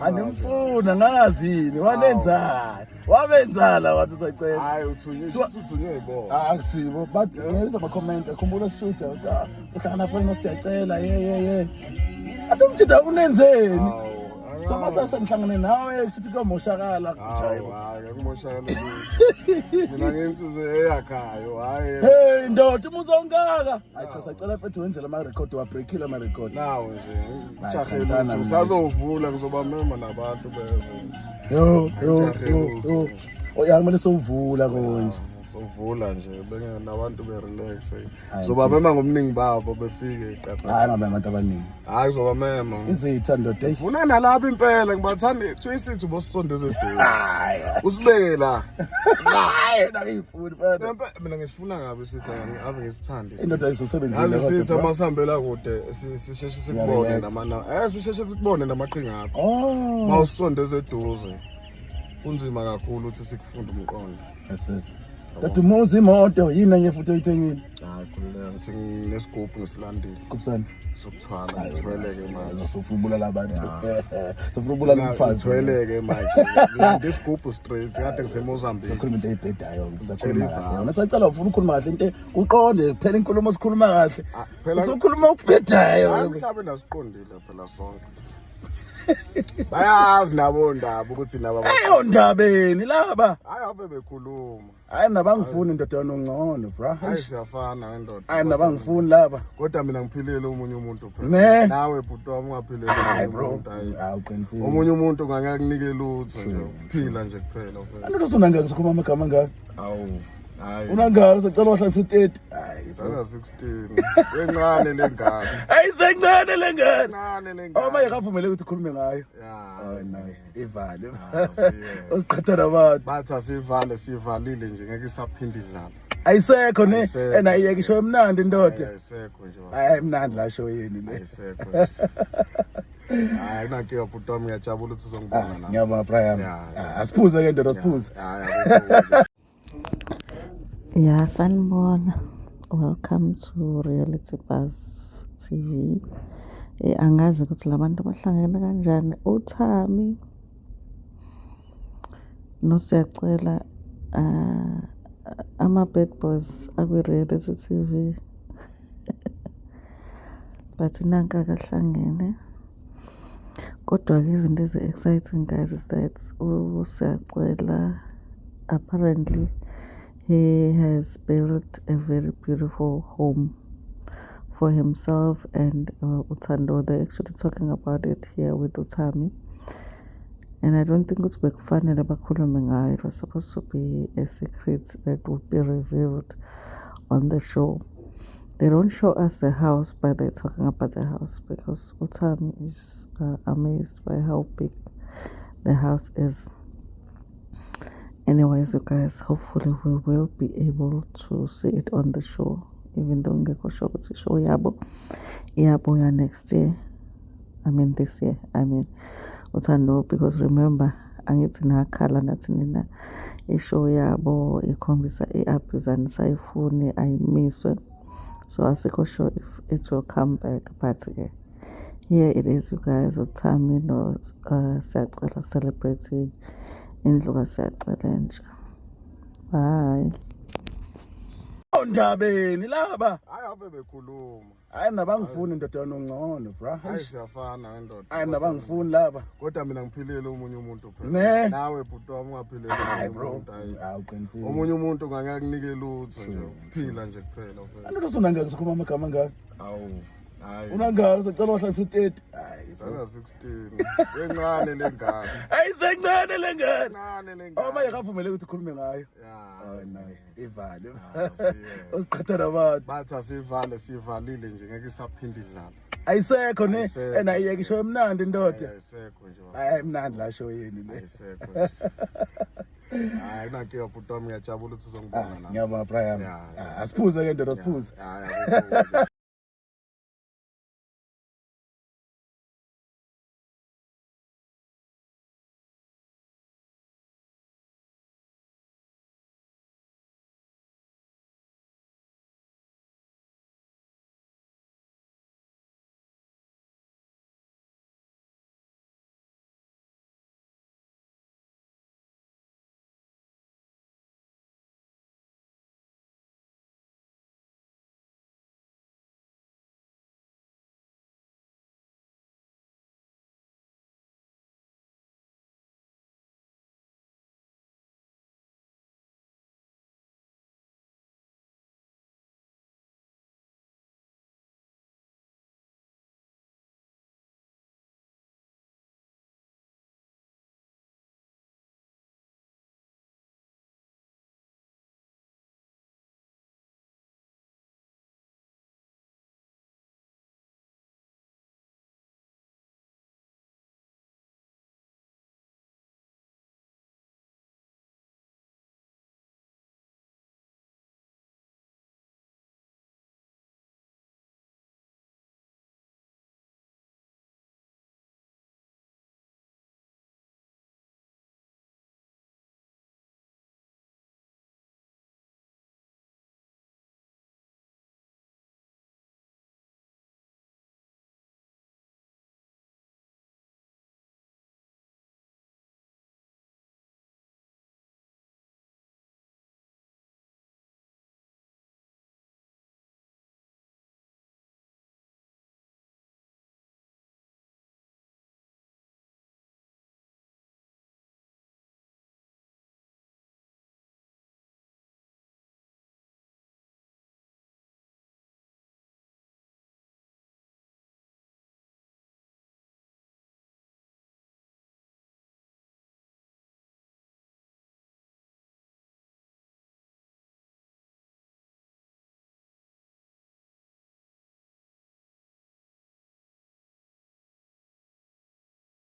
Animfuna ngazini wanenzani wabenzala wathi usacela hayi uthunywe yibo akusibo but ngeza ama comment akhumbula sishuda uhlangana phela siyacela ye athi umthitha unenzeni Thomas sengihlangane nawe sithi komoshakala hayi akumoshakala mina ngensize eyakhayo hayi hey ndoda umuzongaka hayi cha sacela mfethu wenzela ama record wa breakile ama record nawe nje uchakhela usazovula kuzoba mema nabantu beze yo oyamele sovula konje sovula nje bengena nabantu be relax zoba mema ngomningi babo befike iqapha hayi ngabe abantu abaningi hayi zoba mema izitha ndoda ufuna nalapha impela ngibathanda twisithi bosisondeze ebheki usibeke la hayi nakuyifuni mfethu mina ngisifuna ngabe sithi ave ngisithande indoda izosebenzisa ngabe sithi amasihambela kude sisheshe sikubone namana sisheshe sikubone namaqhinga akho mawusondeze eduze kunzima kakhulu ukuthi sikufunda umqondo yes That umuzi imoto yini enye futhi oyithengile hayi khululeka ngithi ngesigubhu ngisilandile kubusana sokuthwala ngithweleke manje sofubula labantu sofubula umfazi ngithweleke manje ngesigubhu straight kade ngiseMozambique sokhuluma into eyibhedayo usakhuluma kahle wena sacela ufuna ukukhuluma kahle into uqonde kuphela inkulumo sikhuluma kahle usokhuluma ukubhedayo mhlawumbe nasiqondile phela sonke bayazi nabo ndaba ukuthi nabo ndabeni laba hayi ave bekhuluma hayi nabangifuni indoda yonongcono bro hayi siyafana ngendoda hayi nabangifuni laba kodwa mina ngiphilele umunye umuntu phela nawe bhuti wami ungaphilele hayi bro awuqinisile omunye umuntu ngangekunikela lutho nje ukuphila nje kuphela phela anike usonangeke sikhuluma amagama ngaka awu hayi unangaka sicela wahlalisa u30 hayi saka 16 encane lengane hayi sencane lengane encane lengane oma yakavumele ukuthi ukhulume ngayo ya nayi ivale usiqhatha nabantu bathi sivalile nje ngeke isaphinde idlala ayisekho ne ena iyeke isho emnandi indoda ayisekho nje hayi emnandi la show yini le ayisekho hayi nanke bhuti wami ngiyajabula ukuthi uzongibona la ngiyabonga Brian asiphuze ke ndoda asiphuze Yeah, sanibona. Welcome to Reality Buzz TV. Angazi ukuthi labantu bahlangene kanjani. uThami noSiyacela ama bad boys akwi Reality TV. But nanka kahlangene. Kodwa ke izinto ezi-exciting guys is that uSiyacela apparently he has built a very beautiful home for himself and uThando. They're actually talking about it here with uThami. And I don't think it's bekufanele bakhulume ngayo. It was supposed to be a secret that would be revealed on the show. They don't show us the house, but they're talking about the house because uThami is amazed by how big the house is. Anyways, you guys, hopefully we will be able to see it on the show, even though ngekho sure ukuthi show yabo ya next year. I mean this year. I mean uThando, because remember angithi nakhala nathi nina ishow yabo ikhombisa iabuse sayifuni ayimiswe, so asikho sure if it will come back, but here it is, you guys. uThami no Siyacela celebrating indlu kaSiyacela nje. Bye. Ndabeni laba hayi ave bekhuluma hayi nabangifuni indoda yonongcono bro hayi siyafana ngendoda hayi nabangifuni laba kodwa mina ngiphilele umunye umuntu phela nawe bhuti wami ungaphilele hayi bro awuqinisile omunye umuntu ngangekunikela lutho nje ukuphila nje kuphela phela anike usonangeke sikhuluma amagama ngaka awu hayi unangaka sicela wahlalisa u30 hayi saka 16 encane lengane hayi sencane lengane encane lengane oma yakavumele ukuthi ukhulume ngayo nayi ivale usiqhatha nabantu bathi sivalile nje ngeke isaphinde idlala ayisekho ne ena iyeke isho emnandi indoda ayisekho nje hayi emnandi la show yini le ayisekho hayi nanke bhuti wami ngiyajabula ukuthi uzongibona la ngiyabonga Brian asiphuze ke ndoda asiphuze